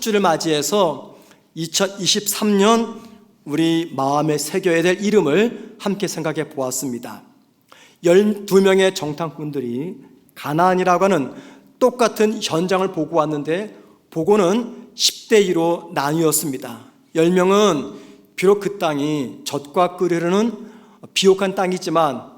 주를 맞이해서 2023년 우리 마음에 새겨야 될 이름을 함께 생각해 보았습니다. 12명의 정탐꾼들이 가나안이라고 하는 똑같은 현장을 보고 왔는데 보고는 10대 2로 나뉘었습니다. 10명은 비록 그 땅이 젖과 꿀이 흐르는 비옥한 땅이지만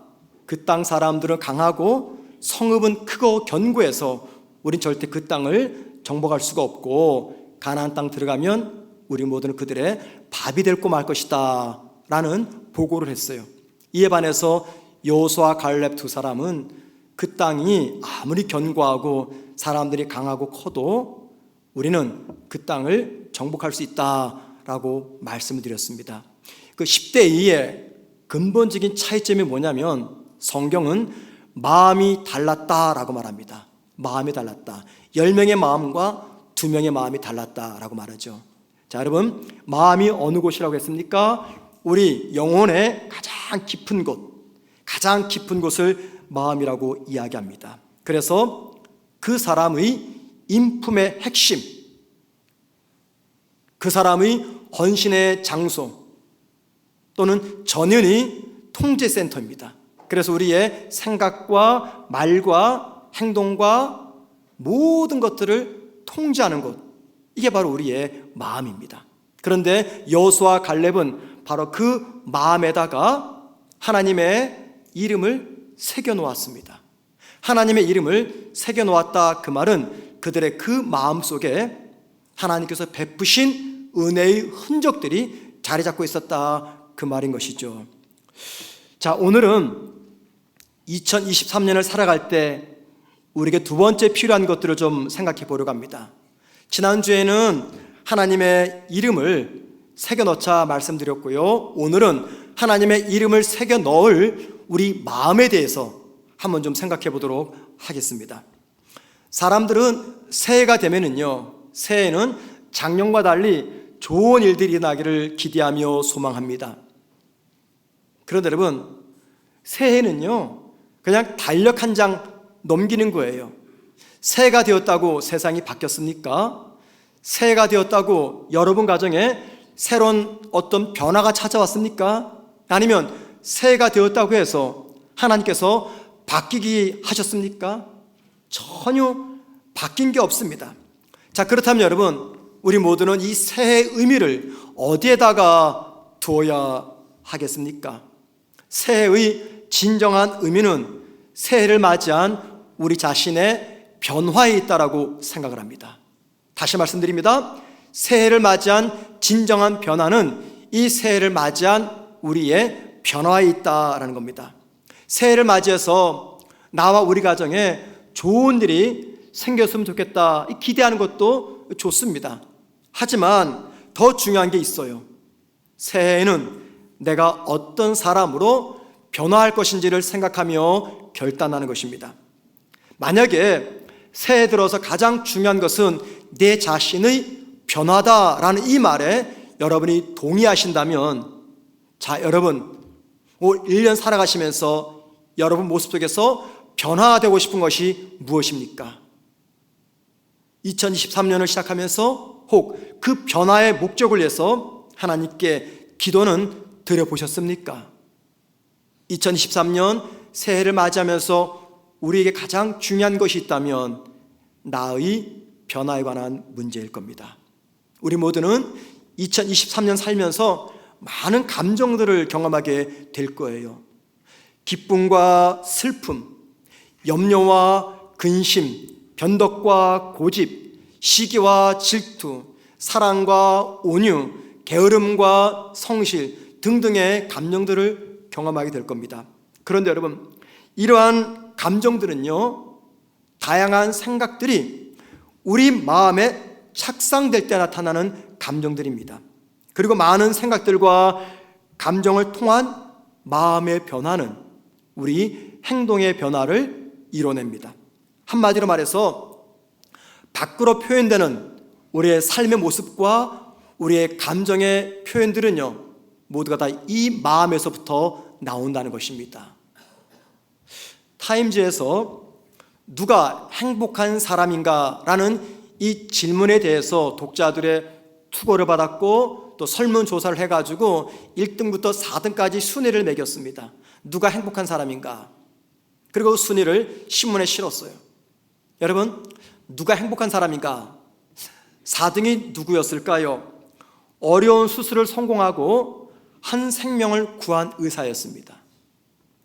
그 땅 사람들은 강하고 성읍은 크고 견고해서 우린 절대 그 땅을 정복할 수가 없고 가나안 땅 들어가면 우리 모두는 그들의 밥이 되고 말 것이다 라는 보고를 했어요. 이에 반해서 여호수아와 갈렙 두 사람은 그 땅이 아무리 견고하고 사람들이 강하고 커도 우리는 그 땅을 정복할 수 있다라고 말씀을 드렸습니다. 그 10대 2의 근본적인 차이점이 뭐냐면 성경은 마음이 달랐다라고 말합니다. 마음이 달랐다. 10명의 마음과 2명의 마음이 달랐다라고 말하죠. 자, 여러분, 마음이 어느 곳이라고 했습니까? 우리 영혼의 가장 깊은 곳을 마음이라고 이야기합니다. 그래서 그 사람의 인품의 핵심, 그 사람의 헌신의 장소 또는 전연이 통제센터입니다. 그래서 우리의 생각과 말과 행동과 모든 것들을 통제하는 것, 이게 바로 우리의 마음입니다. 그런데 여호수아와 갈렙은 바로 그 마음에다가 하나님의 이름을 새겨놓았습니다. 하나님의 이름을 새겨놓았다, 그 말은 그들의 그 마음 속에 하나님께서 베푸신 은혜의 흔적들이 자리 잡고 있었다, 그 말인 것이죠. 자, 오늘은 2023년을 살아갈 때 우리에게 두 번째 필요한 것들을 좀 생각해 보려고 합니다. 지난주에는 하나님의 이름을 새겨넣자 말씀드렸고요. 오늘은 하나님의 이름을 새겨넣을 우리 마음에 대해서 한번 좀 생각해 보도록 하겠습니다. 사람들은 새해가 되면은요, 새해는 작년과 달리 좋은 일들이 일어나기를 기대하며 소망합니다. 그런데 여러분, 새해는요 그냥 달력 한 장 넘기는 거예요. 새해가 되었다고 세상이 바뀌었습니까? 새해가 되었다고 여러분 가정에 새로운 어떤 변화가 찾아왔습니까? 아니면 새해가 되었다고 해서 하나님께서 바뀌게 하셨습니까? 전혀 바뀐 게 없습니다. 자, 그렇다면 여러분, 우리 모두는 이 새해의 의미를 어디에다가 두어야 하겠습니까? 새해의 진정한 의미는 새해를 맞이한 우리 자신의 변화에 있다라고 생각을 합니다. 다시 말씀드립니다. 새해를 맞이한 진정한 변화는 이 새해를 맞이한 우리의 변화에 있다라는 겁니다. 새해를 맞이해서 나와 우리 가정에 좋은 일이 생겼으면 좋겠다 기대하는 것도 좋습니다. 하지만 더 중요한 게 있어요. 새해에는 내가 어떤 사람으로 변화할 것인지를 생각하며 결단하는 것입니다. 만약에 새해 들어서 가장 중요한 것은 내 자신의 변화다라는 이 말에 여러분이 동의하신다면, 자, 여러분, 올 1년 살아가시면서 여러분 모습 속에서 변화되고 싶은 것이 무엇입니까? 2023년을 시작하면서 혹 그 변화의 목적을 위해서 하나님께 기도는 드려보셨습니까? 2023년 새해를 맞이하면서 우리에게 가장 중요한 것이 있다면 나의 변화에 관한 문제일 겁니다. 우리 모두는 2023년 살면서 많은 감정들을 경험하게 될 거예요. 기쁨과 슬픔, 염려와 근심, 변덕과 고집, 시기와 질투, 사랑과 온유, 게으름과 성실 등등의 감정들을 경험하게 될 겁니다. 그런데 여러분, 이러한 감정들은요, 다양한 생각들이 우리 마음에 착상될 때 나타나는 감정들입니다. 그리고 많은 생각들과 감정을 통한 마음의 변화는 우리 행동의 변화를 이뤄냅니다. 한마디로 말해서 밖으로 표현되는 우리의 삶의 모습과 우리의 감정의 표현들은요, 모두가 다 이 마음에서부터 나온다는 것입니다. 타임즈에서 누가 행복한 사람인가 라는 이 질문에 대해서 독자들의 투고를 받았고 또 설문조사를 해가지고 1등부터 4등까지 순위를 매겼습니다. 누가 행복한 사람인가? 그리고 순위를 신문에 실었어요. 여러분, 누가 행복한 사람인가? 4등이 누구였을까요? 어려운 수술을 성공하고 한 생명을 구한 의사였습니다.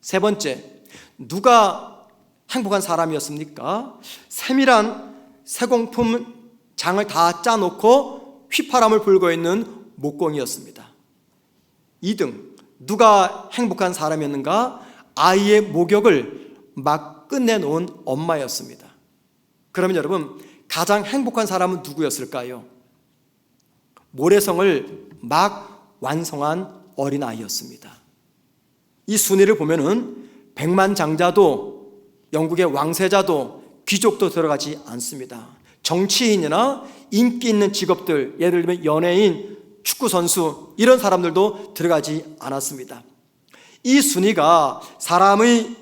세 번째, 누가 행복한 사람이었습니까? 세밀한 세공품 장을 다 짜놓고 휘파람을 불고 있는 목공이었습니다. 2등, 누가 행복한 사람이었는가? 아이의 목욕을 막 끝내놓은 엄마였습니다. 그러면 여러분, 가장 행복한 사람은 누구였을까요? 모래성을 막 완성한 어린아이였습니다. 이 순위를 보면은 백만장자도, 영국의 왕세자도, 귀족도 들어가지 않습니다. 정치인이나 인기 있는 직업들, 예를 들면 연예인, 축구선수, 이런 사람들도 들어가지 않았습니다. 이 순위가 사람의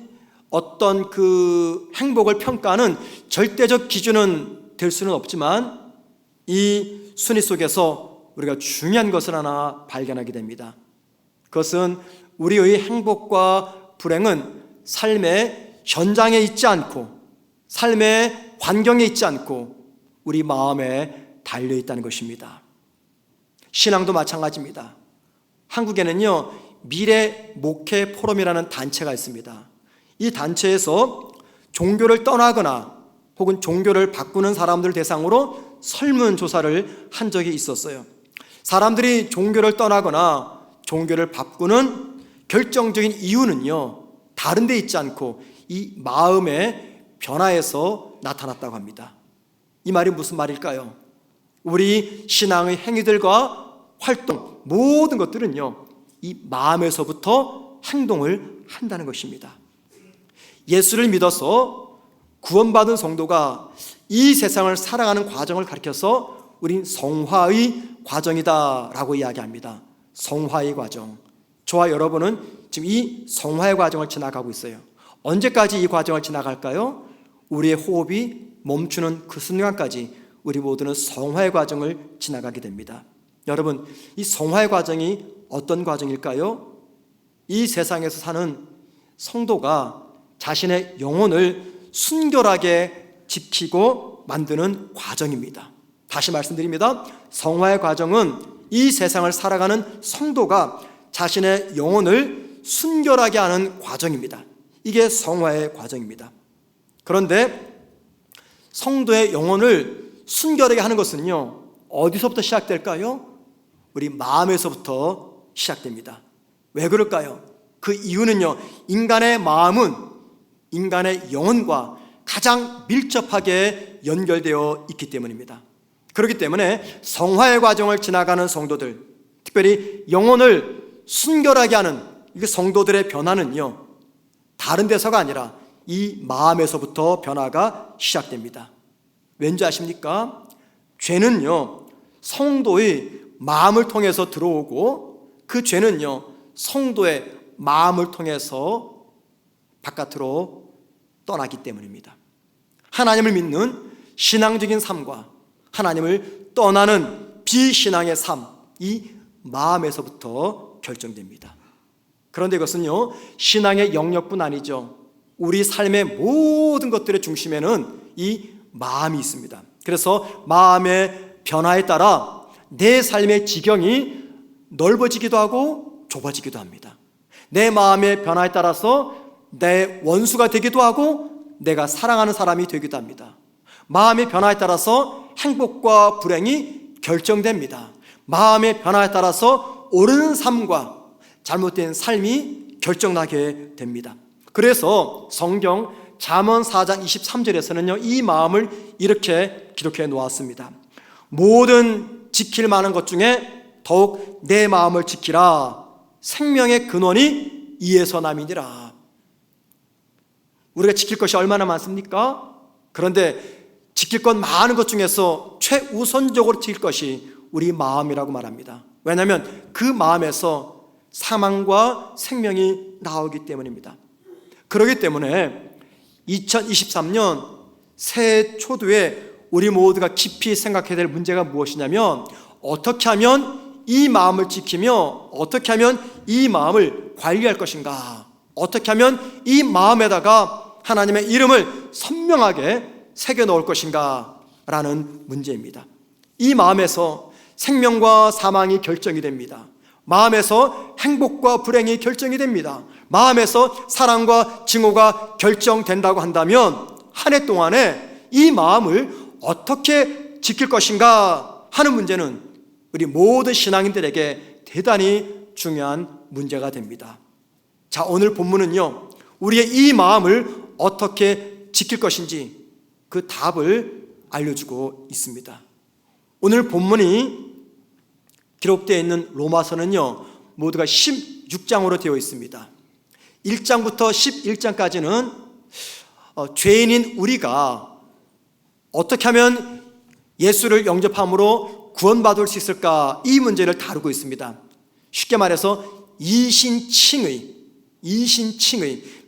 어떤 그 행복을 평가하는 절대적 기준은 될 수는 없지만 이 순위 속에서 우리가 중요한 것을 하나 발견하게 됩니다. 그것은 우리의 행복과 불행은 삶의 현장에 있지 않고 삶의 환경에 있지 않고 우리 마음에 달려있다는 것입니다. 신앙도 마찬가지입니다. 한국에는요, 미래 목회 포럼이라는 단체가 있습니다. 이 단체에서 종교를 떠나거나 혹은 종교를 바꾸는 사람들 대상으로 설문조사를 한 적이 있었어요. 사람들이 종교를 떠나거나 종교를 바꾸는 결정적인 이유는요, 다른 데 있지 않고 이 마음의 변화에서 나타났다고 합니다. 이 말이 무슨 말일까요? 우리 신앙의 행위들과 활동, 모든 것들은요, 이 마음에서부터 행동을 한다는 것입니다. 예수를 믿어서 구원받은 성도가 이 세상을 살아가는 과정을 가리켜서 우린 성화의 과정이다라고 이야기합니다. 성화의 과정. 저와 여러분은 지금 이 성화의 과정을 지나가고 있어요. 언제까지 이 과정을 지나갈까요? 우리의 호흡이 멈추는 그 순간까지 우리 모두는 성화의 과정을 지나가게 됩니다. 여러분, 이 성화의 과정이 어떤 과정일까요? 이 세상에서 사는 성도가 자신의 영혼을 순결하게 지키고 만드는 과정입니다. 다시 말씀드립니다. 성화의 과정은 이 세상을 살아가는 성도가 자신의 영혼을 순결하게 하는 과정입니다. 이게 성화의 과정입니다. 그런데 성도의 영혼을 순결하게 하는 것은요, 어디서부터 시작될까요? 우리 마음에서부터 시작됩니다. 왜 그럴까요? 그 이유는요, 인간의 마음은 인간의 영혼과 가장 밀접하게 연결되어 있기 때문입니다. 그렇기 때문에 성화의 과정을 지나가는 성도들, 특별히 영혼을 순결하게 하는 이 성도들의 변화는요, 다른 데서가 아니라 이 마음에서부터 변화가 시작됩니다. 왠지 아십니까? 죄는요, 성도의 마음을 통해서 들어오고 그 죄는요, 성도의 마음을 통해서 바깥으로 떠나기 때문입니다. 하나님을 믿는 신앙적인 삶과 하나님을 떠나는 비신앙의 삶, 이 마음에서부터 결정됩니다. 그런데 이것은요, 신앙의 영역뿐 아니죠. 우리 삶의 모든 것들의 중심에는 이 마음이 있습니다. 그래서 마음의 변화에 따라 내 삶의 지경이 넓어지기도 하고 좁아지기도 합니다. 내 마음의 변화에 따라서 내 원수가 되기도 하고 내가 사랑하는 사람이 되기도 합니다. 마음의 변화에 따라서 행복과 불행이 결정됩니다. 마음의 변화에 따라서 옳은 삶과 잘못된 삶이 결정나게 됩니다. 그래서 성경 잠언 4장 23절에서는요, 이 마음을 이렇게 기록해 놓았습니다. 모든 지킬 만한 것 중에 더욱 내 마음을 지키라. 생명의 근원이 이에서 남이니라. 우리가 지킬 것이 얼마나 많습니까? 그런데 지킬 것 많은 것 중에서 최우선적으로 지킬 것이 우리 마음이라고 말합니다. 왜냐하면 그 마음에서 사망과 생명이 나오기 때문입니다. 그렇기 때문에 2023년 새해 초두에 우리 모두가 깊이 생각해야 될 문제가 무엇이냐면, 어떻게 하면 이 마음을 지키며 어떻게 하면 이 마음을 관리할 것인가, 어떻게 하면 이 마음에다가 하나님의 이름을 선명하게 새겨 넣을 것인가 라는 문제입니다. 이 마음에서 생명과 사망이 결정이 됩니다. 마음에서 행복과 불행이 결정이 됩니다. 마음에서 사랑과 증오가 결정된다고 한다면, 한 해 동안에 이 마음을 어떻게 지킬 것인가 하는 문제는 우리 모든 신앙인들에게 대단히 중요한 문제가 됩니다. 자, 오늘 본문은요, 우리의 이 마음을 어떻게 지킬 것인지 그 답을 알려주고 있습니다. 오늘 본문이 기록되어 있는 로마서는요, 모두가 16장으로 되어 있습니다. 1장부터 11장까지는 죄인인 우리가 어떻게 하면 예수를 영접함으로 구원받을 수 있을까, 이 문제를 다루고 있습니다. 쉽게 말해서 이신칭의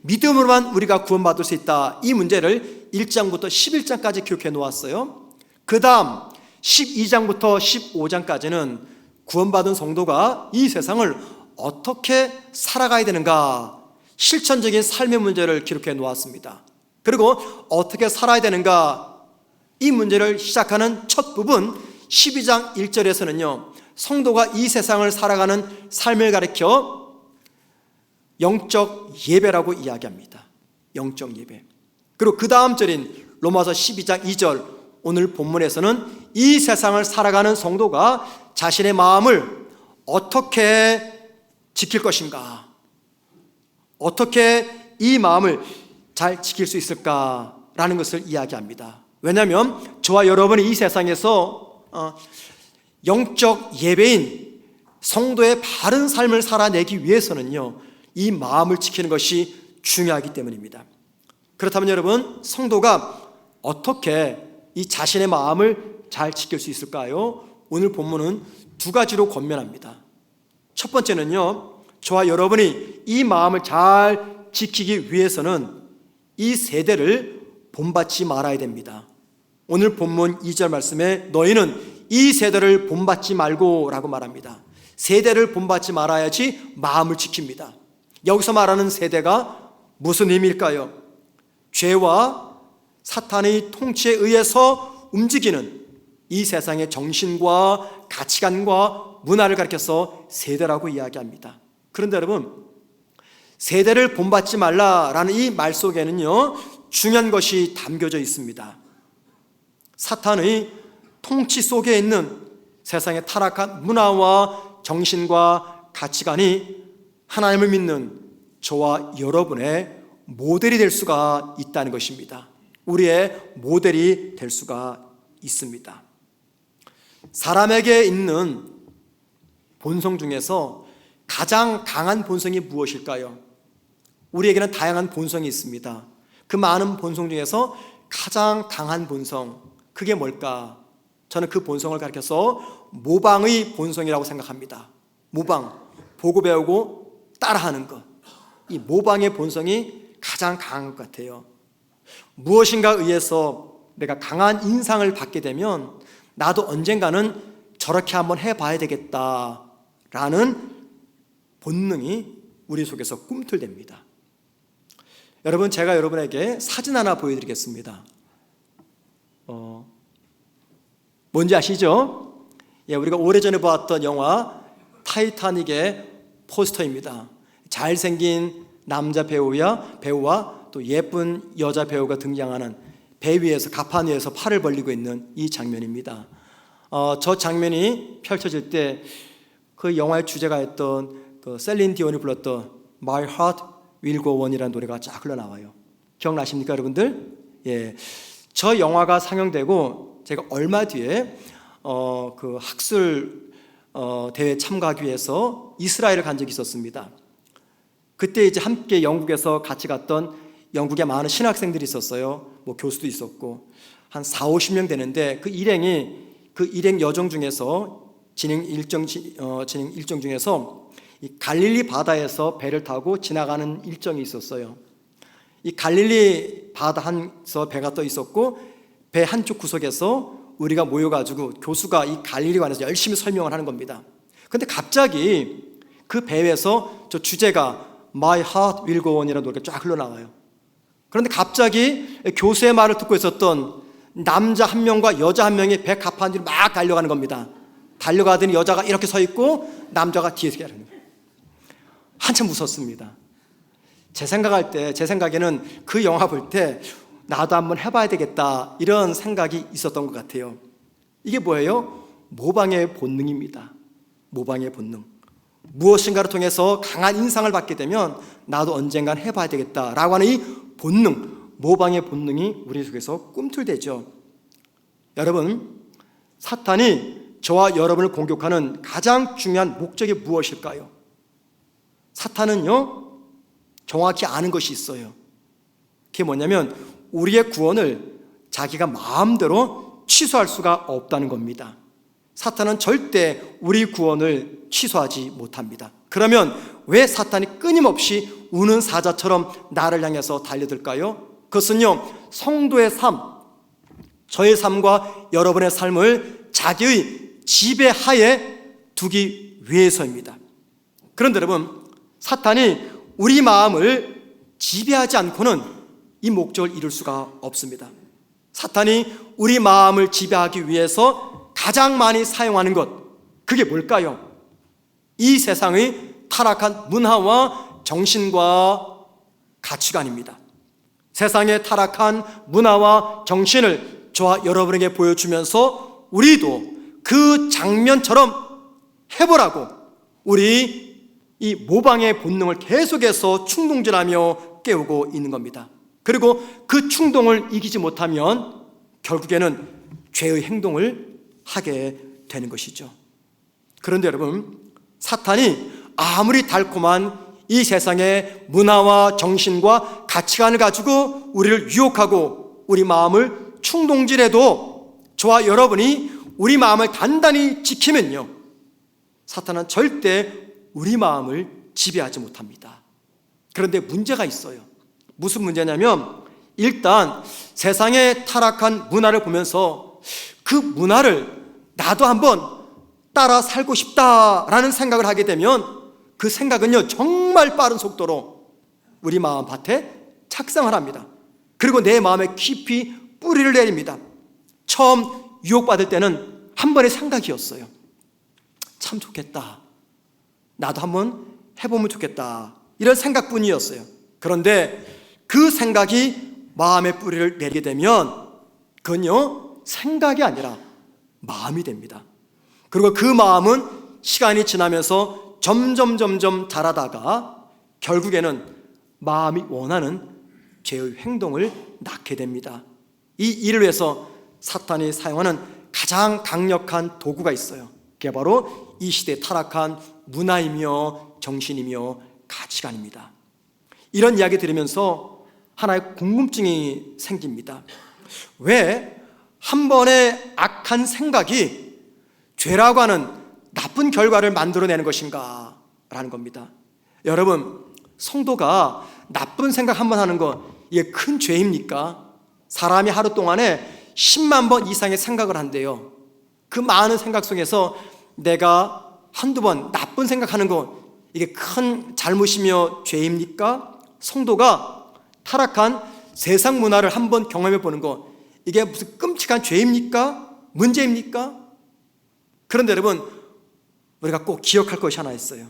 믿음으로만 우리가 구원받을 수 있다, 이 문제를 1장부터 11장까지 기록해 놓았어요. 그 다음 12장부터 15장까지는 구원받은 성도가 이 세상을 어떻게 살아가야 되는가, 실천적인 삶의 문제를 기록해 놓았습니다. 그리고 어떻게 살아야 되는가, 이 문제를 시작하는 첫 부분 12장 1절에서는요, 성도가 이 세상을 살아가는 삶을 가리켜 영적 예배라고 이야기합니다. 영적 예배. 그리고 그 다음 절인 로마서 12장 2절, 오늘 본문에서는 이 세상을 살아가는 성도가 자신의 마음을 어떻게 지킬 것인가, 어떻게 이 마음을 잘 지킬 수 있을까라는 것을 이야기합니다. 왜냐하면 저와 여러분이 이 세상에서 영적 예배인 성도의 바른 삶을 살아내기 위해서는요, 이 마음을 지키는 것이 중요하기 때문입니다. 그렇다면 여러분, 성도가 어떻게 이 자신의 마음을 잘 지킬 수 있을까요? 오늘 본문은 두 가지로 권면합니다. 첫 번째는요, 저와 여러분이 이 마음을 잘 지키기 위해서는 이 세대를 본받지 말아야 됩니다. 오늘 본문 2절 말씀에 너희는 이 세대를 본받지 말고 라고 말합니다. 세대를 본받지 말아야지 마음을 지킵니다. 여기서 말하는 세대가 무슨 의미일까요? 죄와 사탄의 통치에 의해서 움직이는 이 세상의 정신과 가치관과 문화를 가리켜서 세대라고 이야기합니다. 그런데 여러분, 세대를 본받지 말라라는 이 말 속에는요, 중요한 것이 담겨져 있습니다. 사탄의 통치 속에 있는 세상의 타락한 문화와 정신과 가치관이 하나님을 믿는 저와 여러분의 모델이 될 수가 있다는 것입니다. 우리의 모델이 될 수가 있습니다. 사람에게 있는 본성 중에서 가장 강한 본성이 무엇일까요? 우리에게는 다양한 본성이 있습니다. 그 많은 본성 중에서 가장 강한 본성, 그게 뭘까? 저는 그 본성을 가리켜서 모방의 본성이라고 생각합니다. 모방, 보고 배우고 따라하는 것. 이 모방의 본성이 가장 강한 것 같아요. 무엇인가 의해서 내가 강한 인상을 받게 되면 나도 언젠가는 저렇게 한번 해봐야 되겠다라는 본능이 우리 속에서 꿈틀댑니다. 여러분, 제가 여러분에게 사진 하나 보여드리겠습니다. 뭔지 아시죠? 예, 우리가 오래전에 보았던 영화 타이타닉의 포스터입니다. 잘생긴 남자 배우와 또 예쁜 여자 배우가 등장하는 배 위에서, 갑판 위에서 팔을 벌리고 있는 이 장면입니다. 저 장면이 펼쳐질 때 그 영화의 주제가였던 그 셀린 디온이 불렀던 My Heart Will Go On이라는 노래가 쫙 흘러나와요. 기억나십니까, 여러분들? 예, 저 영화가 상영되고 제가 얼마 뒤에 그 학술 대회 참가하기 위해서 이스라엘을 간 적이 있었습니다. 그때 이제 함께 영국에서 같이 갔던 영국의 많은 신학생들이 있었어요. 뭐 교수도 있었고 한 40-50명 되는데 그 일행 여정 중에서 진행 일정 중에서 이 갈릴리 바다에서 배를 타고 지나가는 일정이 있었어요. 이 갈릴리 바다에서 배가 떠 있었고 배 한쪽 구석에서 우리가 모여가지고 교수가 이 갈릴리 관해서 열심히 설명을 하는 겁니다. 그런데 갑자기 그 배에서 저 주제가 My Heart Will Go On이라는 노래가 쫙 흘러나와요. 그런데 갑자기 교수의 말을 듣고 있었던 남자 한 명과 여자 한 명이 배 가판 뒤로 막 달려가는 겁니다. 달려가더니 여자가 이렇게 서 있고 남자가 뒤에서 가는 거예요. 한참 무섭습니다. 제 생각에는 그 영화 볼 때 나도 한번 해봐야 되겠다 이런 생각이 있었던 것 같아요. 이게 뭐예요? 모방의 본능입니다. 모방의 본능. 무엇인가를 통해서 강한 인상을 받게 되면 나도 언젠간 해봐야 되겠다라고 하는 이 본능, 모방의 본능이 우리 속에서 꿈틀대죠. 여러분, 사탄이 저와 여러분을 공격하는 가장 중요한 목적이 무엇일까요? 사탄은요, 정확히 아는 것이 있어요. 그게 뭐냐면 우리의 구원을 자기가 마음대로 취소할 수가 없다는 겁니다. 사탄은 절대 우리 구원을 취소하지 못합니다. 그러면 왜 사탄이 끊임없이 우는 사자처럼 나를 향해서 달려들까요? 그것은요, 성도의 삶, 저의 삶과 여러분의 삶을 자기의 지배하에 두기 위해서입니다. 그런데 여러분, 사탄이 우리 마음을 지배하지 않고는 이 목적을 이룰 수가 없습니다. 사탄이 우리 마음을 지배하기 위해서 가장 많이 사용하는 것, 그게 뭘까요? 이 세상의 타락한 문화와 정신과 가치관입니다. 세상의 타락한 문화와 정신을 저와 여러분에게 보여주면서 우리도 그 장면처럼 해보라고 우리 이 모방의 본능을 계속해서 충동질하며 깨우고 있는 겁니다. 그리고 그 충동을 이기지 못하면 결국에는 죄의 행동을 하게 되는 것이죠. 그런데 여러분, 사탄이 아무리 달콤한 이 세상의 문화와 정신과 가치관을 가지고 우리를 유혹하고 우리 마음을 충동질해도 저와 여러분이 우리 마음을 단단히 지키면요, 사탄은 절대 우리 마음을 지배하지 못합니다. 그런데 문제가 있어요. 무슨 문제냐면, 일단 세상의 타락한 문화를 보면서 그 문화를 나도 한번 따라 살고 싶다라는 생각을 하게 되면 그 생각은요, 정말 빠른 속도로 우리 마음 밭에 착상을 합니다. 그리고 내 마음에 깊이 뿌리를 내립니다. 처음 유혹받을 때는 한 번의 생각이었어요. 참 좋겠다, 나도 한번 해보면 좋겠다, 이런 생각뿐이었어요. 그런데 그 생각이 마음의 뿌리를 내리게 되면 그건요, 생각이 아니라 마음이 됩니다. 그리고 그 마음은 시간이 지나면서 점점 자라다가 결국에는 마음이 원하는 죄의 행동을 낳게 됩니다. 이 일을 위해서 사탄이 사용하는 가장 강력한 도구가 있어요. 그게 바로 이 시대의 타락한 문화이며 정신이며 가치관입니다. 이런 이야기 들으면서 하나의 궁금증이 생깁니다. 왜 한 번의 악한 생각이 죄라고 하는 나쁜 결과를 만들어내는 것인가 라는 겁니다. 여러분, 성도가 나쁜 생각 한 번 하는 거, 이게 큰 죄입니까? 사람이 하루 동안에 10만 번 이상의 생각을 한대요. 그 많은 생각 속에서 내가 한두 번 나쁜 생각하는 거, 이게 큰 잘못이며 죄입니까? 성도가 타락한 세상 문화를 한번 경험해 보는 거, 이게 무슨 끔찍한 죄입니까? 문제입니까? 그런데 여러분, 우리가 꼭 기억할 것이 하나 있어요.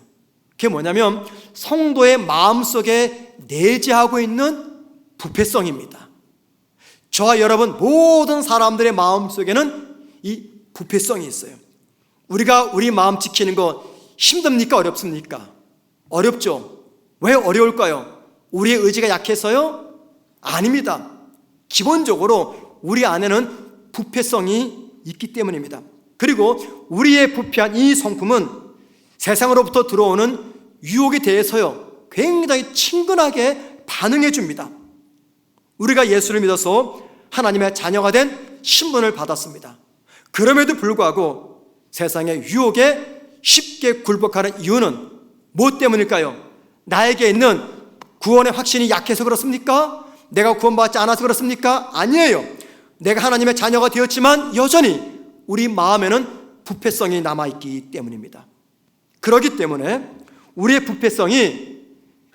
그게 뭐냐면 성도의 마음속에 내재하고 있는 부패성입니다. 저와 여러분 모든 사람들의 마음속에는 이 부패성이 있어요. 우리가 우리 마음 지키는 거 힘듭니까? 어렵습니까? 어렵죠. 왜 어려울까요? 우리의 의지가 약해서요? 아닙니다. 기본적으로 우리 안에는 부패성이 있기 때문입니다. 그리고 우리의 부패한 이 성품은 세상으로부터 들어오는 유혹에 대해서요, 굉장히 친근하게 반응해 줍니다. 우리가 예수를 믿어서 하나님의 자녀가 된 신분을 받았습니다. 그럼에도 불구하고 세상의 유혹에 쉽게 굴복하는 이유는 무엇 때문일까요? 나에게 있는 구원의 확신이 약해서 그렇습니까? 내가 구원받지 않아서 그렇습니까? 아니에요. 내가 하나님의 자녀가 되었지만 여전히 우리 마음에는 부패성이 남아있기 때문입니다. 그렇기 때문에 우리의 부패성이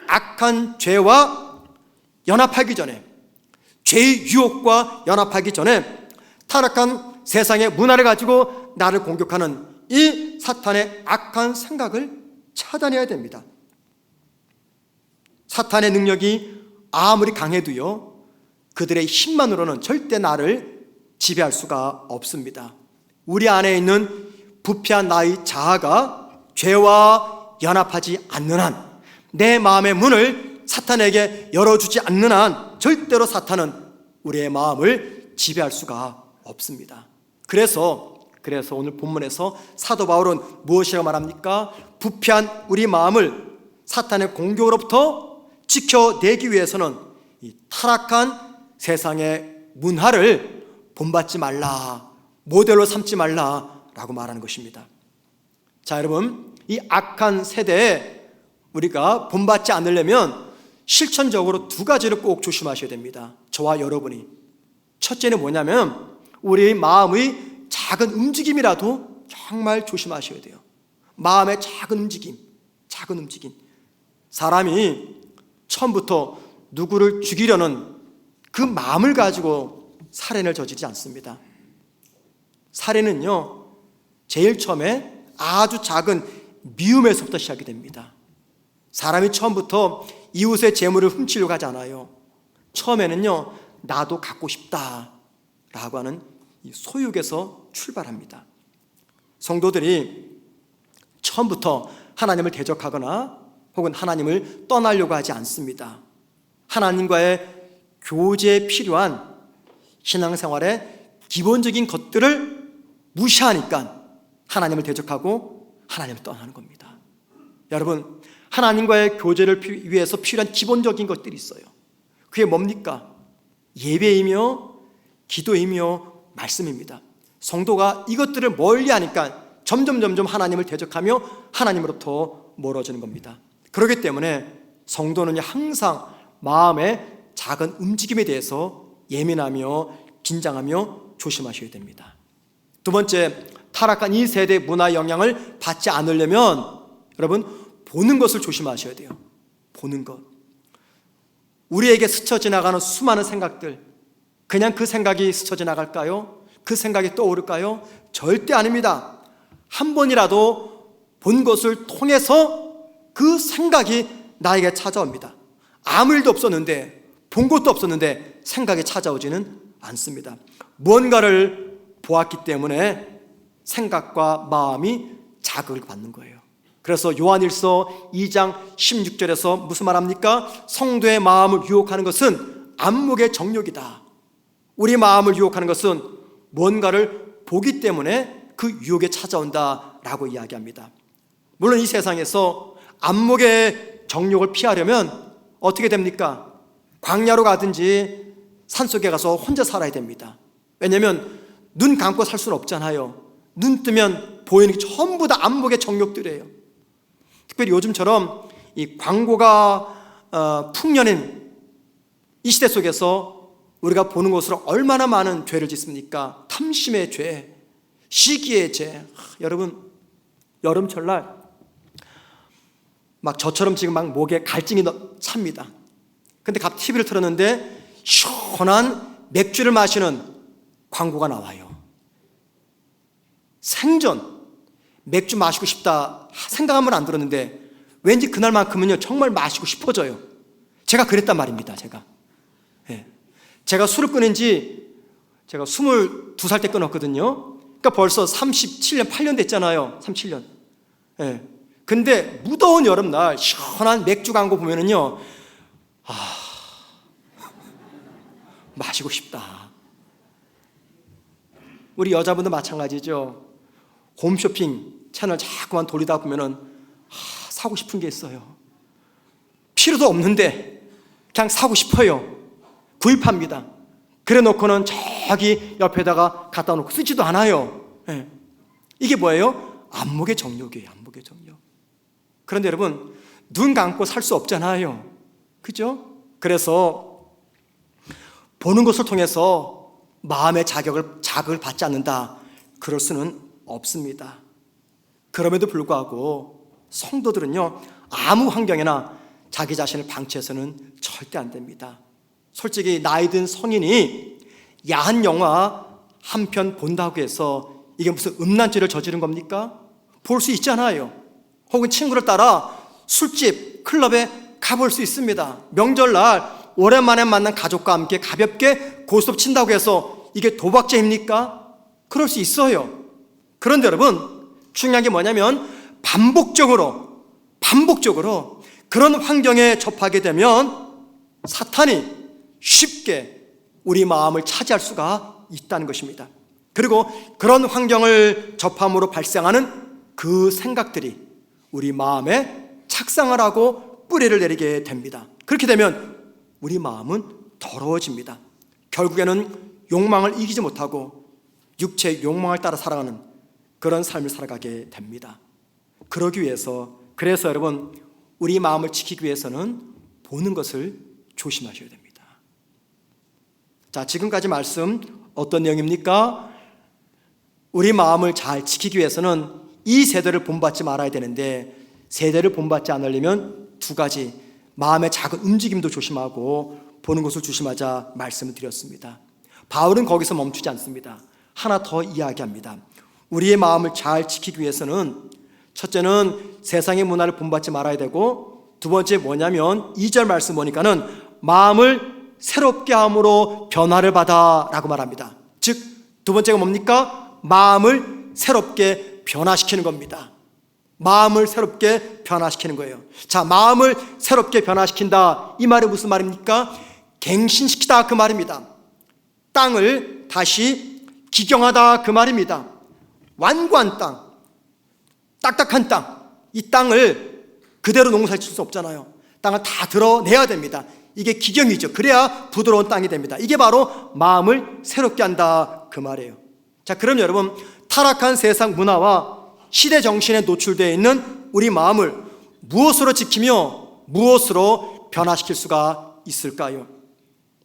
악한 죄와 연합하기 전에, 죄의 유혹과 연합하기 전에 타락한 세상의 문화를 가지고 나를 공격하는 이 사탄의 악한 생각을 차단해야 됩니다. 사탄의 능력이 아무리 강해도요, 그들의 힘만으로는 절대 나를 지배할 수가 없습니다. 우리 안에 있는 부패한 나의 자아가 죄와 연합하지 않는 한, 내 마음의 문을 사탄에게 열어주지 않는 한 절대로 사탄은 우리의 마음을 지배할 수가 없습니다. 그래서 오늘 본문에서 사도 바울은 무엇이라고 말합니까? 부패한 우리 마음을 사탄의 공격으로부터 지켜내기 위해서는 이 타락한 세상의 문화를 본받지 말라, 모델로 삼지 말라라고 말하는 것입니다. 자, 여러분, 이 악한 세대에 우리가 본받지 않으려면 실천적으로 두 가지를 꼭 조심하셔야 됩니다. 저와 여러분이. 첫째는 뭐냐면 우리의 마음의 작은 움직임이라도 정말 조심하셔야 돼요. 마음의 작은 움직임. 사람이 처음부터 누구를 죽이려는 그 마음을 가지고 살인을 저지르지 않습니다. 살인은요, 제일 처음에 아주 작은 미움에서부터 시작이 됩니다. 사람이 처음부터 이웃의 재물을 훔치려고 하지 않아요. 처음에는요, 나도 갖고 싶다라고 하는 이 소유에서 출발합니다. 성도들이 처음부터 하나님을 대적하거나 혹은 하나님을 떠나려고 하지 않습니다. 하나님과의 교제에 필요한 신앙생활의 기본적인 것들을 무시하니까 하나님을 대적하고 하나님을 떠나는 겁니다. 여러분, 하나님과의 교제를 위해서 필요한 기본적인 것들이 있어요. 그게 뭡니까? 예배이며 기도이며 말씀입니다. 성도가 이것들을 멀리하니까 점점 하나님을 대적하며 하나님으로부터 멀어지는 겁니다. 그렇기 때문에 성도는 항상 마음의 작은 움직임에 대해서 예민하며 긴장하며 조심하셔야 됩니다. 두 번째, 타락한 이 세대 문화 영향을 받지 않으려면 여러분, 보는 것을 조심하셔야 돼요. 보는 것. 우리에게 스쳐 지나가는 수많은 생각들, 그냥 그 생각이 스쳐 지나갈까요? 그 생각이 떠오를까요? 절대 아닙니다. 한 번이라도 본 것을 통해서 그 생각이 나에게 찾아옵니다. 아무 일도 없었는데, 본 것도 없었는데 생각이 찾아오지는 않습니다. 무언가를 보았기 때문에 생각과 마음이 자극을 받는 거예요. 그래서 요한일서 2장 16절에서 무슨 말합니까? 성도의 마음을 유혹하는 것은 안목의 정욕이다. 우리 마음을 유혹하는 것은 무언가를 보기 때문에 그 유혹에 찾아온다라고 이야기합니다. 물론 이 세상에서 안목의 정욕을 피하려면 어떻게 됩니까? 광야로 가든지 산속에 가서 혼자 살아야 됩니다. 왜냐하면 눈 감고 살 수는 없잖아요. 눈 뜨면 보이는 게 전부 다 안목의 정욕들이에요. 특별히 요즘처럼 이 광고가 풍년인 이 시대 속에서 우리가 보는 것으로 얼마나 많은 죄를 짓습니까? 탐심의 죄, 시기의 죄. 여러분, 여름철날 막 저처럼 지금 막 목에 갈증이 찹니다. 근데 갑자기 TV를 틀었는데 시원한 맥주를 마시는 광고가 나와요. 생전 맥주 마시고 싶다 생각 한번 안 들었는데 왠지 그날만큼은요 정말 마시고 싶어져요. 제가 그랬단 말입니다. 제가 술을 끊은 지 제가 22살 때 끊었거든요. 그러니까 벌써 37년, 8년 됐잖아요. 37년. 근데 무더운 여름날 시원한 맥주 광고 보면은요, 마시고 싶다. 우리 여자분도 마찬가지죠. 홈쇼핑 채널 자꾸만 돌리다 보면은 사고 싶은 게 있어요. 필요도 없는데 그냥 사고 싶어요. 구입합니다. 그래 놓고는 저기 옆에다가 갖다 놓고 쓰지도 않아요. 이게 뭐예요? 안목의 정욕이에요. 안목의 정욕. 그런데 여러분, 눈 감고 살 수 없잖아요. 그죠? 그래서 보는 것을 통해서 마음의 자극을 받지 않는다, 그럴 수는 없습니다. 그럼에도 불구하고 성도들은요, 아무 환경에나 자기 자신을 방치해서는 절대 안 됩니다. 솔직히 나이 든 성인이 야한 영화 한 편 본다고 해서 이게 무슨 음란죄를 저지른 겁니까? 볼 수 있잖아요. 혹은 친구를 따라 술집, 클럽에 가볼 수 있습니다. 명절날 오랜만에 만난 가족과 함께 가볍게 고스톱 친다고 해서 이게 도박죄입니까? 그럴 수 있어요. 그런데 여러분, 중요한 게 뭐냐면 반복적으로 그런 환경에 접하게 되면 사탄이 쉽게 우리 마음을 차지할 수가 있다는 것입니다. 그리고 그런 환경을 접함으로 발생하는 그 생각들이 우리 마음에 착상을 하고 뿌리를 내리게 됩니다. 그렇게 되면 우리 마음은 더러워집니다. 결국에는 욕망을 이기지 못하고 육체의 욕망을 따라 살아가는 그런 삶을 살아가게 됩니다. 그래서 여러분, 우리 마음을 지키기 위해서는 보는 것을 조심하셔야 됩니다. 자, 지금까지 말씀 어떤 내용입니까? 우리 마음을 잘 지키기 위해서는 이 세대를 본받지 말아야 되는데, 세대를 본받지 않으려면 두 가지, 마음의 작은 움직임도 조심하고 보는 것을 조심하자 말씀을 드렸습니다. 바울은 거기서 멈추지 않습니다. 하나 더 이야기합니다. 우리의 마음을 잘 지키기 위해서는 첫째는 세상의 문화를 본받지 말아야 되고, 두 번째 뭐냐면 2절 말씀 보니까는 마음을 새롭게 함으로 변화를 받아 라고 말합니다. 즉 두 번째가 뭡니까? 마음을 새롭게 변화시키는 겁니다. 마음을 새롭게 변화시키는 거예요. 자, 마음을 새롭게 변화시킨다, 이 말이 무슨 말입니까? 갱신시키다, 그 말입니다. 땅을 다시 기경하다, 그 말입니다. 완고한 땅, 딱딱한 땅, 이 땅을 그대로 농사를 칠 수 없잖아요. 땅을 다 드러내야 됩니다. 이게 기경이죠. 그래야 부드러운 땅이 됩니다. 이게 바로 마음을 새롭게 한다, 그 말이에요. 자, 그럼 여러분, 타락한 세상 문화와 시대 정신에 노출되어 있는 우리 마음을 무엇으로 지키며 무엇으로 변화시킬 수가 있을까요?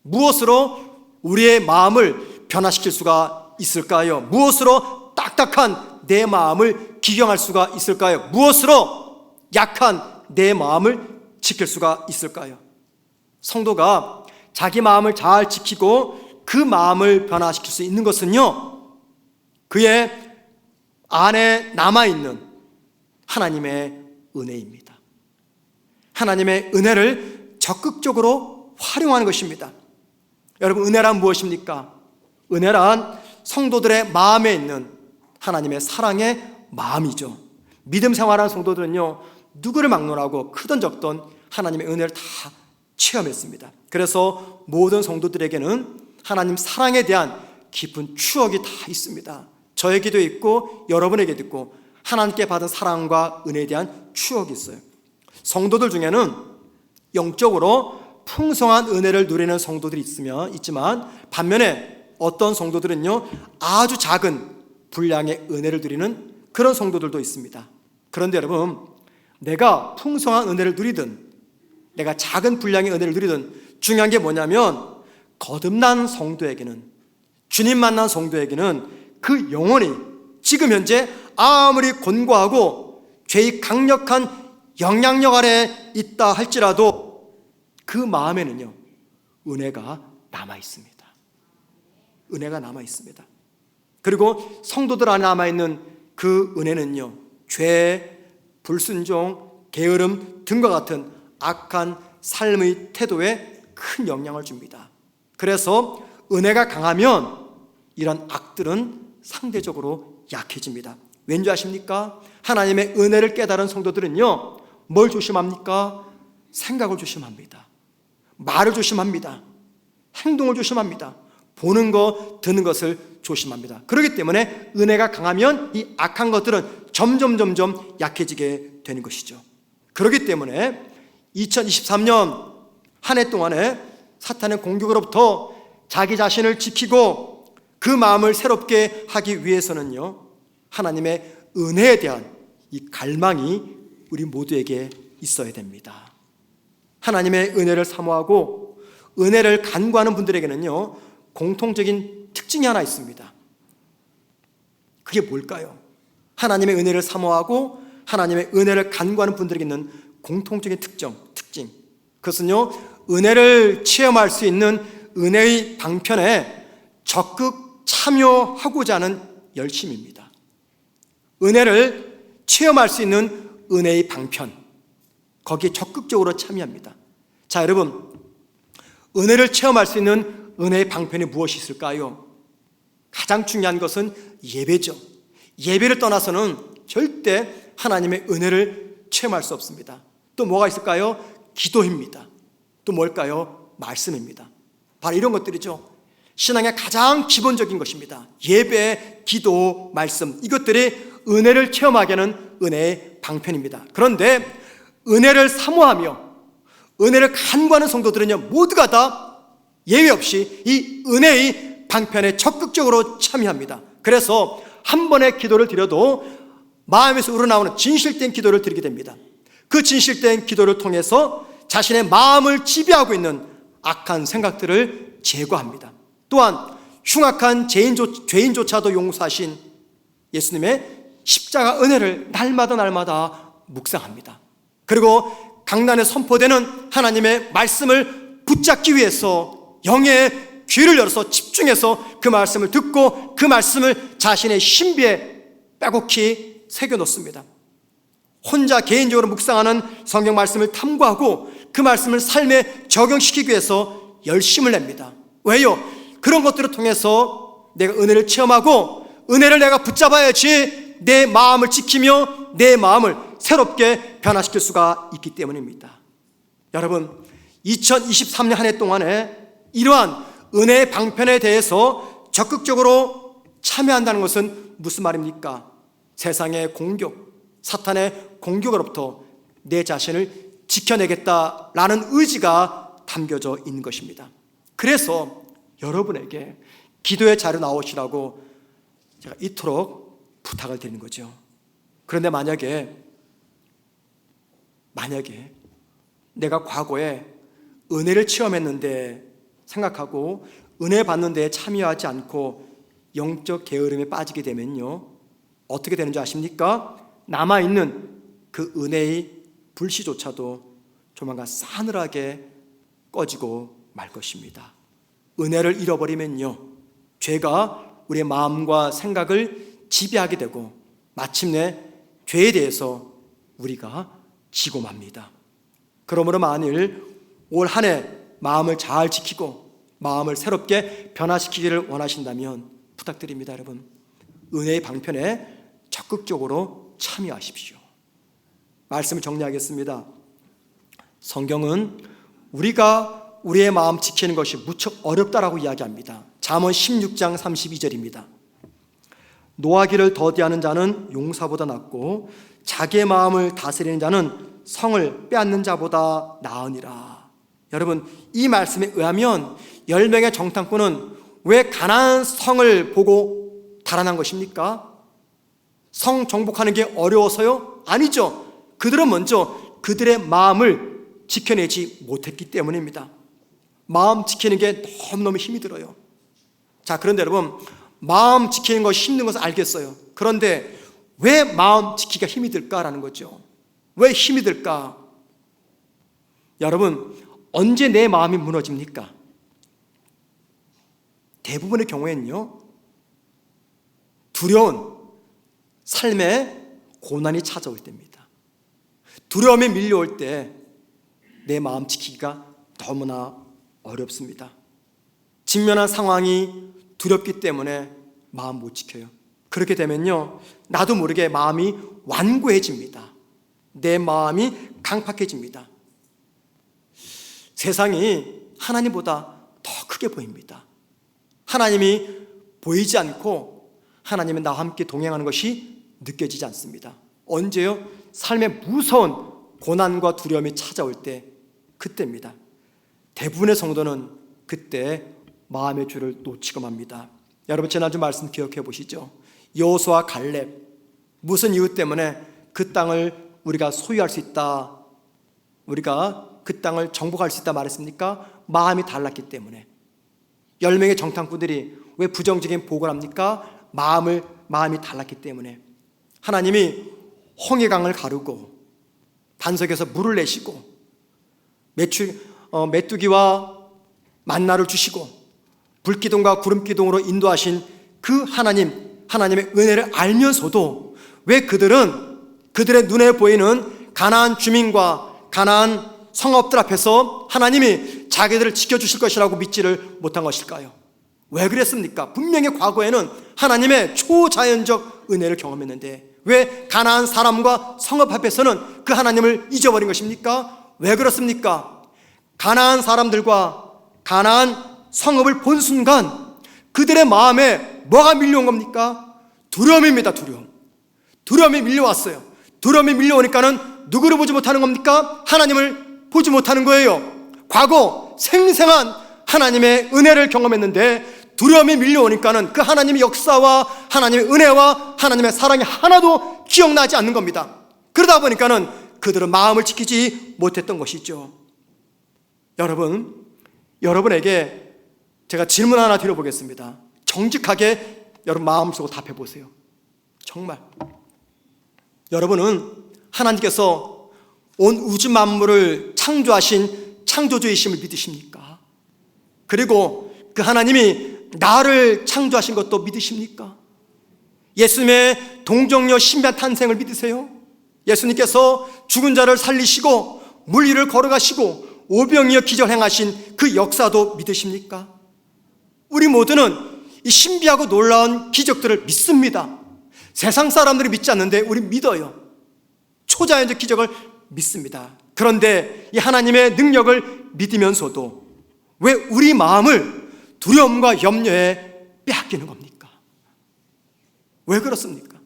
무엇으로 우리의 마음을 변화시킬 수가 있을까요? 무엇으로 딱딱한 내 마음을 기경할 수가 있을까요? 무엇으로 약한 내 마음을 지킬 수가 있을까요? 성도가 자기 마음을 잘 지키고 그 마음을 변화시킬 수 있는 것은요, 그의 안에 남아있는 하나님의 은혜입니다. 하나님의 은혜를 적극적으로 활용하는 것입니다. 여러분, 은혜란 무엇입니까? 은혜란 성도들의 마음에 있는 하나님의 사랑의 마음이죠. 믿음 생활하는 성도들은요, 누구를 막론하고 크든 적든 하나님의 은혜를 다 체험했습니다. 그래서 모든 성도들에게는 하나님 사랑에 대한 깊은 추억이 다 있습니다. 저에게도 있고 여러분에게도 있고 하나님께 받은 사랑과 은혜에 대한 추억이 있어요. 성도들 중에는 영적으로 풍성한 은혜를 누리는 성도들이 있지만 반면에 어떤 성도들은요, 아주 작은 분량의 은혜를 누리는 그런 성도들도 있습니다. 그런데 여러분, 내가 풍성한 은혜를 누리든 내가 작은 분량의 은혜를 누리든 중요한 게 뭐냐면, 거듭난 성도에게는, 주님 만난 성도에게는 그 영혼이 지금 현재 아무리 곤고하고 죄의 강력한 영향력 아래 있다 할지라도 그 마음에는요, 은혜가 남아 있습니다. 은혜가 남아 있습니다. 그리고 성도들 안에 남아 있는 그 은혜는요, 죄, 불순종, 게으름 등과 같은 악한 삶의 태도에 큰 영향을 줍니다. 그래서 은혜가 강하면 이런 악들은 상대적으로 약해집니다. 왠지 아십니까? 하나님의 은혜를 깨달은 성도들은요, 뭘 조심합니까? 생각을 조심합니다. 말을 조심합니다. 행동을 조심합니다. 보는 것, 듣는 것을 조심합니다. 그렇기 때문에 은혜가 강하면 이 악한 것들은 점점 약해지게 되는 것이죠. 그렇기 때문에 2023년 한 해 동안에 사탄의 공격으로부터 자기 자신을 지키고 그 마음을 새롭게 하기 위해서는요, 하나님의 은혜에 대한 이 갈망이 우리 모두에게 있어야 됩니다. 하나님의 은혜를 사모하고 은혜를 간구하는 분들에게는요, 공통적인 특징이 하나 있습니다. 그게 뭘까요? 하나님의 은혜를 사모하고 하나님의 은혜를 간구하는 분들에게 있는 공통적인 특징. 그것은요, 은혜를 체험할 수 있는 은혜의 방편에 적극 참여하고자 하는 열심입니다. 은혜를 체험할 수 있는 은혜의 방편, 거기에 적극적으로 참여합니다. 자, 여러분, 은혜를 체험할 수 있는 은혜의 방편이 무엇이 있을까요? 가장 중요한 것은 예배죠. 예배를 떠나서는 절대 하나님의 은혜를 체험할 수 없습니다. 또 뭐가 있을까요? 기도입니다. 또 뭘까요? 말씀입니다. 바로 이런 것들이죠. 신앙의 가장 기본적인 것입니다. 예배, 기도, 말씀, 이것들이 은혜를 체험하게 하는 은혜의 방편입니다. 그런데 은혜를 사모하며 은혜를 간구하는 성도들은요, 모두가 다 예외 없이 이 은혜의 방편에 적극적으로 참여합니다. 그래서 한 번의 기도를 드려도 마음에서 우러나오는 진실된 기도를 드리게 됩니다. 그 진실된 기도를 통해서 자신의 마음을 지배하고 있는 악한 생각들을 제거합니다. 또한 흉악한 죄인조차도 용서하신 예수님의 십자가 은혜를 날마다 묵상합니다. 그리고 강단에 선포되는 하나님의 말씀을 붙잡기 위해서 영의 귀를 열어서 집중해서 그 말씀을 듣고 그 말씀을 자신의 신비에 빼곡히 새겨놓습니다. 혼자 개인적으로 묵상하는 성경 말씀을 탐구하고 그 말씀을 삶에 적용시키기 위해서 열심을 냅니다. 왜요? 그런 것들을 통해서 내가 은혜를 체험하고 은혜를 내가 붙잡아야지 내 마음을 지키며 내 마음을 새롭게 변화시킬 수가 있기 때문입니다. 여러분, 2023년 한 해 동안에 이러한 은혜의 방편에 대해서 적극적으로 참여한다는 것은 무슨 말입니까? 세상의 공격, 사탄의 공격으로부터 내 자신을 지켜내겠다라는 의지가 담겨져 있는 것입니다. 그래서 여러분에게 기도의 자리로 나오시라고 제가 이토록 부탁을 드리는 거죠. 그런데 만약에 내가 과거에 은혜를 체험했는데 생각하고 은혜 받는 데에 참여하지 않고 영적 게으름에 빠지게 되면요, 어떻게 되는 줄 아십니까? 남아있는 그 은혜의 불씨조차도 조만간 싸늘하게 꺼지고 말 것입니다. 은혜를 잃어버리면요, 죄가 우리의 마음과 생각을 지배하게 되고 마침내 죄에 대해서 우리가 지고 맙니다. 그러므로 만일 올 한 해 마음을 잘 지키고 마음을 새롭게 변화시키기를 원하신다면 부탁드립니다. 여러분, 은혜의 방편에 적극적으로 참여하십시오. 말씀을 정리하겠습니다. 성경은 우리가 우리의 마음 지키는 것이 무척 어렵다라고 이야기합니다. 잠언 16장 32절입니다. 노하기를 더디하는 자는 용사보다 낫고 자기의 마음을 다스리는 자는 성을 빼앗는 자보다 나으니라. 여러분, 이 말씀에 의하면 10명의 정탐꾼은 왜 가나안 성을 보고 달아난 것입니까? 성 정복하는 게 어려워서요? 아니죠. 그들은 먼저 그들의 마음을 지켜내지 못했기 때문입니다. 마음 지키는 게 너무너무 힘이 들어요. 자, 그런데 여러분, 마음 지키는 것이 힘든 것은 알겠어요. 그런데 왜 마음 지키기가 힘이 들까라는 거죠. 왜 힘이 들까? 여러분, 언제 내 마음이 무너집니까? 대부분의 경우에는요, 두려운 삶의 고난이 찾아올 때입니다. 두려움이 밀려올 때 내 마음 지키기가 너무나 어렵습니다. 직면한 상황이 두렵기 때문에 마음 못 지켜요. 그렇게 되면요, 나도 모르게 마음이 완고해집니다. 내 마음이 강팍해집니다. 세상이 하나님보다 더 크게 보입니다. 하나님이 보이지 않고 하나님은 나와 함께 동행하는 것이 느껴지지 않습니다. 언제요? 삶의 무서운 고난과 두려움이 찾아올 때, 그때입니다. 대부분의 성도는 그때 마음의 줄을 놓치고 맙니다. 여러분, 지난주 말씀 기억해 보시죠. 여호수아 갈렙, 무슨 이유 때문에 그 땅을 우리가 소유할 수 있다, 우리가 그 땅을 정복할 수 있다 말했습니까? 마음이 달랐기 때문에. 10명의 정탐꾼들이 왜 부정적인 보고를 합니까? 마음이 달랐기 때문에. 하나님이 홍해강을 가르고 반석에서 물을 내시고 메뚜기와 만나를 주시고 불기둥과 구름기둥으로 인도하신 그 하나님의 은혜를 알면서도 왜 그들의 눈에 보이는 가나안 주민과 가나안 성읍들 앞에서 하나님이 자기들을 지켜주실 것이라고 믿지를 못한 것일까요? 왜 그랬습니까? 분명히 과거에는 하나님의 초자연적 은혜를 경험했는데 왜 가나안 사람과 성읍 앞에서는 그 하나님을 잊어버린 것입니까? 왜 그렇습니까? 가나안 사람들과 가나안 성읍을 본 순간 그들의 마음에 뭐가 밀려온 겁니까? 두려움입니다. 두려움이 밀려왔어요. 두려움이 밀려오니까는 누구를 보지 못하는 겁니까? 하나님을 보지 못하는 거예요. 과거 생생한 하나님의 은혜를 경험했는데 두려움이 밀려오니까는 그 하나님의 역사와 하나님의 은혜와 하나님의 사랑이 하나도 기억나지 않는 겁니다. 그러다 보니까는 그들은 마음을 지키지 못했던 것이죠. 여러분에게 제가 질문 하나 드려보겠습니다. 정직하게 여러분 마음속으로 답해보세요. 정말 여러분은 하나님께서 온 우주 만물을 창조하신 창조주이심을 믿으십니까? 그리고 그 하나님이 나를 창조하신 것도 믿으십니까? 예수님의 동정녀 신비한 탄생을 믿으세요? 예수님께서 죽은 자를 살리시고 물 위를 걸어가시고 오병이어 기적을 행하신 그 역사도 믿으십니까? 우리 모두는 이 신비하고 놀라운 기적들을 믿습니다. 세상 사람들이 믿지 않는데 우리 믿어요. 초자연적 기적을 믿습니다. 그런데 이 하나님의 능력을 믿으면서도 왜 우리 마음을 두려움과 염려에 빼앗기는 겁니까? 왜 그렇습니까?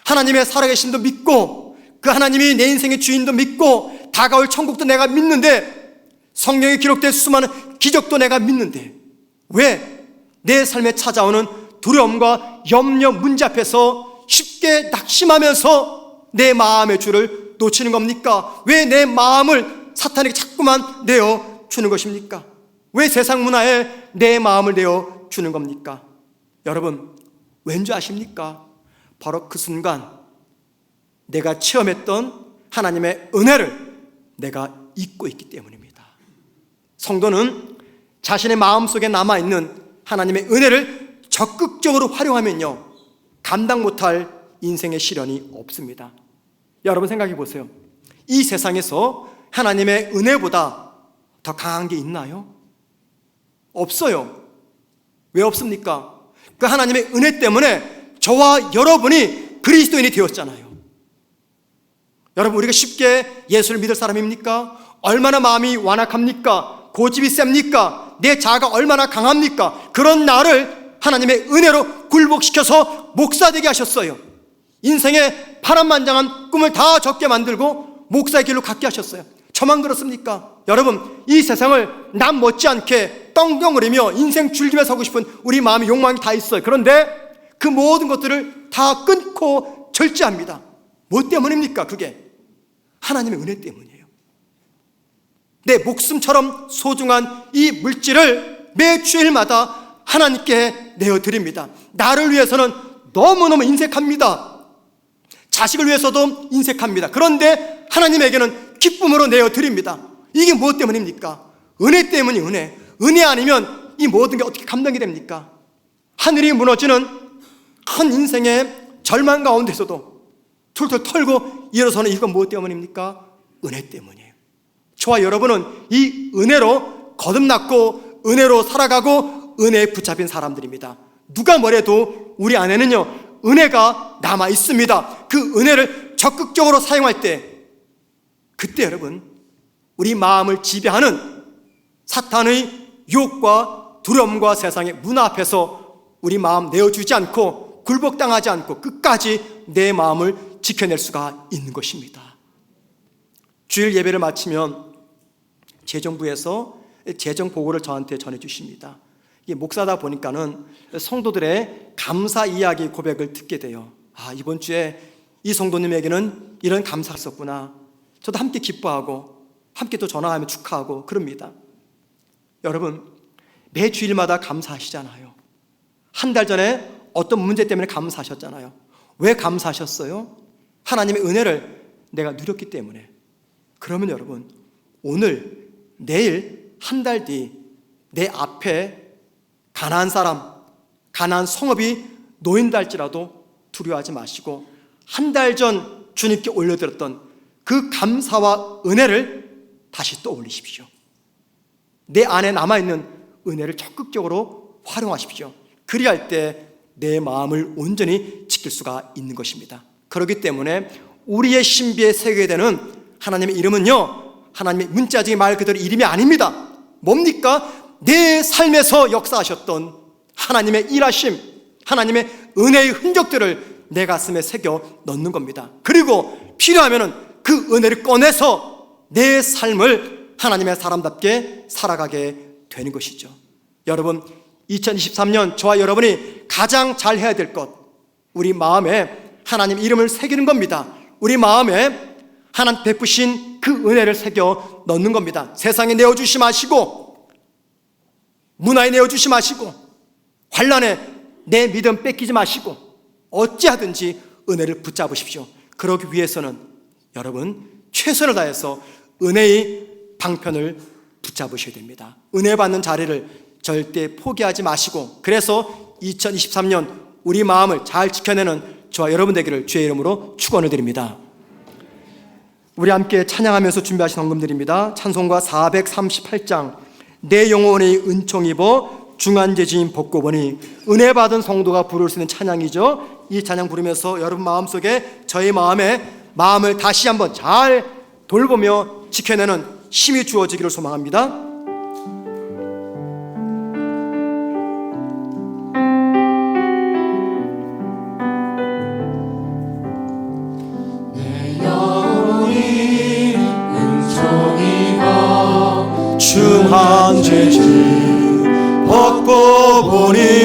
하나님의 살아계심도 믿고 그 하나님이 내 인생의 주인도 믿고 다가올 천국도 내가 믿는데 성경에 기록된 수많은 기적도 내가 믿는데 왜 내 삶에 찾아오는 두려움과 염려 문제 앞에서 쉽게 낙심하면서 내 마음의 주를 놓치는 겁니까? 왜 내 마음을 사탄에게 자꾸만 내어주는 것입니까? 왜 세상 문화에 내 마음을 내어주는 겁니까? 여러분 왠지 아십니까? 바로 그 순간 내가 체험했던 하나님의 은혜를 내가 잊고 있기 때문입니다. 성도는 자신의 마음속에 남아있는 하나님의 은혜를 적극적으로 활용하면요 감당 못할 인생의 시련이 없습니다. 여러분 생각해 보세요. 이 세상에서 하나님의 은혜보다 더 강한 게 있나요? 없어요. 왜 없습니까? 그 하나님의 은혜 때문에 저와 여러분이 그리스도인이 되었잖아요. 여러분 우리가 쉽게 예수를 믿을 사람입니까? 얼마나 마음이 완악합니까? 고집이 셉니까? 내 자아가 얼마나 강합니까? 그런 나를 하나님의 은혜로 굴복시켜서 목사되게 하셨어요. 인생의 파란만장한 꿈을 다 적게 만들고 목사의 길로 갖게 하셨어요. 저만 그렇습니까? 여러분 이 세상을 남 못지않게 떵떵거리며 인생 즐기며 살고 싶은 우리 마음의 욕망이 다 있어요. 그런데 그 모든 것들을 다 끊고 절제합니다. 뭐 때문입니까? 그게 하나님의 은혜 때문이에요. 내 목숨처럼 소중한 이 물질을 매 주일마다 하나님께 내어드립니다. 나를 위해서는 너무너무 인색합니다. 자식을 위해서도 인색합니다. 그런데 하나님에게는 기쁨으로 내어드립니다. 이게 무엇 때문입니까? 은혜 때문이 은혜 아니면 이 모든 게 어떻게 감당이 됩니까? 하늘이 무너지는 큰 인생의 절망 가운데서도 툴툴 털고 일어서는 이건 무엇 때문입니까? 은혜 때문이에요. 저와 여러분은 이 은혜로 거듭났고 은혜로 살아가고 은혜에 붙잡힌 사람들입니다. 누가 뭐래도 우리 안에는요 은혜가 남아 있습니다. 그 은혜를 적극적으로 사용할 때 그때 여러분 우리 마음을 지배하는 사탄의 유혹과 두려움과 세상의 문화 앞에서 우리 마음 내어주지 않고 굴복당하지 않고 끝까지 내 마음을 지켜낼 수가 있는 것입니다. 주일 예배를 마치면 재정부에서 재정 보고를 저한테 전해주십니다. 이게 목사다 보니까는 성도들의 감사 이야기 고백을 듣게 돼요. 아, 이번 주에 이 성도님에게는 이런 감사가 있었구나. 저도 함께 기뻐하고 함께 또 전화하며 축하하고 그럽니다. 여러분 매 주일마다 감사하시잖아요. 한 달 전에 어떤 문제 때문에 감사하셨잖아요. 왜 감사하셨어요? 하나님의 은혜를 내가 누렸기 때문에. 그러면 여러분, 오늘, 내일, 한 달 뒤 내 앞에 가난한 사람, 가난한 성읍이 놓인다 할지라도 두려워하지 마시고 한 달 전 주님께 올려드렸던 그 감사와 은혜를 다시 떠올리십시오. 내 안에 남아있는 은혜를 적극적으로 활용하십시오. 그리할 때 내 마음을 온전히 지킬 수가 있는 것입니다. 그렇기 때문에 우리의 신비에 새겨야 되는 하나님의 이름은요, 하나님의 문자적인 말 그대로 이름이 아닙니다. 뭡니까? 내 삶에서 역사하셨던 하나님의 일하심, 하나님의 은혜의 흔적들을 내 가슴에 새겨 넣는 겁니다. 그리고 필요하면 그 은혜를 꺼내서 내 삶을 하나님의 사람답게 살아가게 되는 것이죠. 여러분, 2023년 저와 여러분이 가장 잘 해야 될 것, 우리 마음에 하나님 이름을 새기는 겁니다. 우리 마음에 하나님 베푸신 그 은혜를 새겨 넣는 겁니다. 세상에 내어주시 마시고, 문화에 내어주시 마시고, 환난에 내 믿음 뺏기지 마시고, 어찌하든지 은혜를 붙잡으십시오. 그러기 위해서는 여러분 최선을 다해서 은혜의 방편을 붙잡으셔야 됩니다. 은혜 받는 자리를 절대 포기하지 마시고, 그래서 2023년 우리 마음을 잘 지켜내는 저와 여러분 되기를 주의 이름으로 축원을 드립니다. 우리 함께 찬양하면서 준비하신 헌금드립니다. 찬송가 438장 내 영혼의 은총 입어 중한 죄진 벗고 보니, 은혜 받은 성도가 부를 수 있는 찬양이죠. 이 찬양 부르면서 여러분 마음속에 저의 마음을 다시 한번 잘 돌보며 지켜내는 힘이 주어지기를 소망합니다. 중한 죄진 벗고 보니